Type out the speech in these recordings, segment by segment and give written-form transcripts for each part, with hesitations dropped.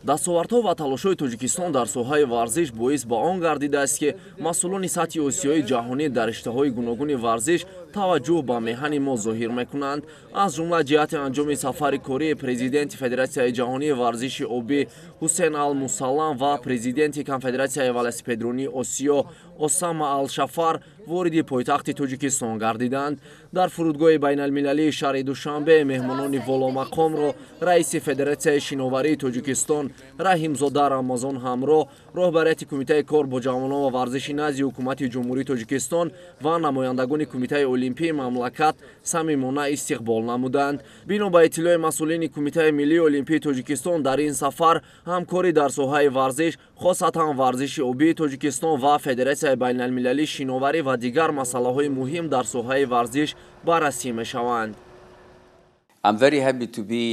дастовардҳо ва талошҳои Тоҷикистон дар соҳаи варзиш боис ба он гардидааст, ки масъулони сатҳи осиёи ҷаҳонӣ дар риштаҳои гуногуни варзиш таваҷҷӯҳ ба меҳани мо зоҳир мекунанд. Аз ҷумла ҷиҳати анҷоми сафари кории президенти Федератсияи ҷаҳонии варзиши обӣ Ҳусейн Ал-Мусаллам ва президенти Конфедератсияи велосипедронии Осиё Осама Ал-Шафар вориди пойтахти Тоҷикистон гардиданд. Дар фурудгоҳи байналмилалии шаҳри Душанбе меҳмонони воломақомро раиси Федератсияи шиноварии Тоҷикистон Раҳимзода Рамазон ҳамроҳ, роҳбарияти Кумитаи кор бо ҷавонон ва варзиши назди ҳукумати ҷумҳурии Тоҷикистон ва намояндагони Кумитаи олимпии мамлакат самимона истиқбол намуданд. Бино ба иттилои масъулини Кумитаи миллии олимпии Тоҷикистон, дар ин сафар ҳамкорӣ дар соҳаи варзиш, хосатан варзиши обии Тоҷикистон ва Федератсияи байналмилалии шиноварӣ ва дигар масъалаҳои муҳим дар соҳаи варзиш баррасӣ мешаванд. I'm very happy to be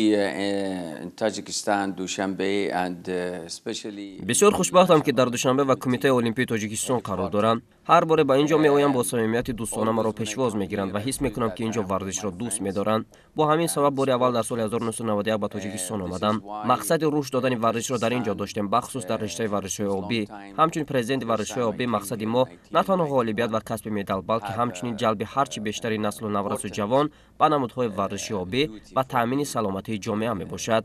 in Tajikistan, Dushanbe, and especially. بسیار خوشبختم که در دوشنبه و کمیته المپی تاجیکستان قرار دارم. هر باره به اینجا میآیم با صمیمیت دوستانه مرا پیشواز میگیرند و حس میکنم که اینجا ورزش را دوست می‌دارند. با همین سبب بار اول در سال 1991 به تاجیکستان آمدم. مقصد رشد دادن ورزش را در اینجا داشتیم، بخصوص در رشته ورزش‌های آبی. همچنین پرزیدنت ورزش‌های آبی مقصد ما نه تنها غالبیت و کسب مدال، بلکه همچنین جلب هرچی بیشتری نسل و نورس جوان به نمودهای ورزشی آبی و تامین سلامتی جامعه میباشد.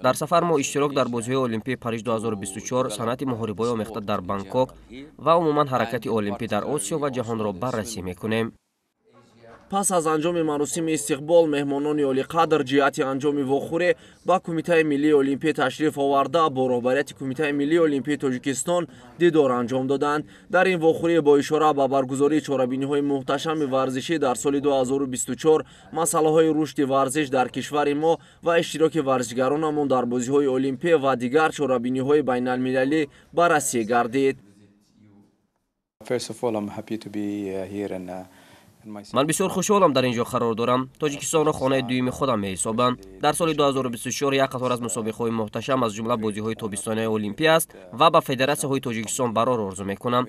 در سفر ما اشتراک در بازی‌های المپی پاریس 2024، صنعت محاربه‌های آمیخته در بانکوک و عموما حرکت المپی در آسیا و جهان را بررسی میکنیم. پس از انجام مراسم استقبال، مهمانان عالی‌قدر جهت انجام وخوری با کمیته ملی المپی تشریف آورده با رهبریت کمیته ملی المپی تاجیکستان دیدار انجام دادند. در این وخوری با اشاره به برگزاری چهاربینی‌های محتشم ورزشی در سال 2024، مسائل رشد ورزش در کشور ما و اشتراک ورزشگرانمان در بازی‌های المپی و دیگر چهاربینی‌های بین‌المللی بررسی گردید. من بسیار خوشحالم در اینجا قرار دارم. تاجیکستان را خانه دوم خودم می‌حسابم. در سال 2024 یک قطار از مسابقه‌های محتشم از جمله بازی‌های تابستانی المپی است و با فدراسی‌های تاجیکستان برار آرزو می‌کنم.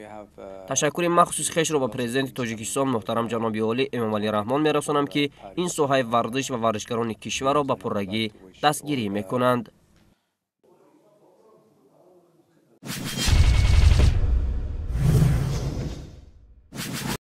تشکر مخصوص خویش را به پرزیدنت تاجیکستان محترم جناب عالی امامعلی رحمان می‌رسانم که این ساحه ورزش و ورزشکاران کشور را به پررگی دستگیری می‌کنند.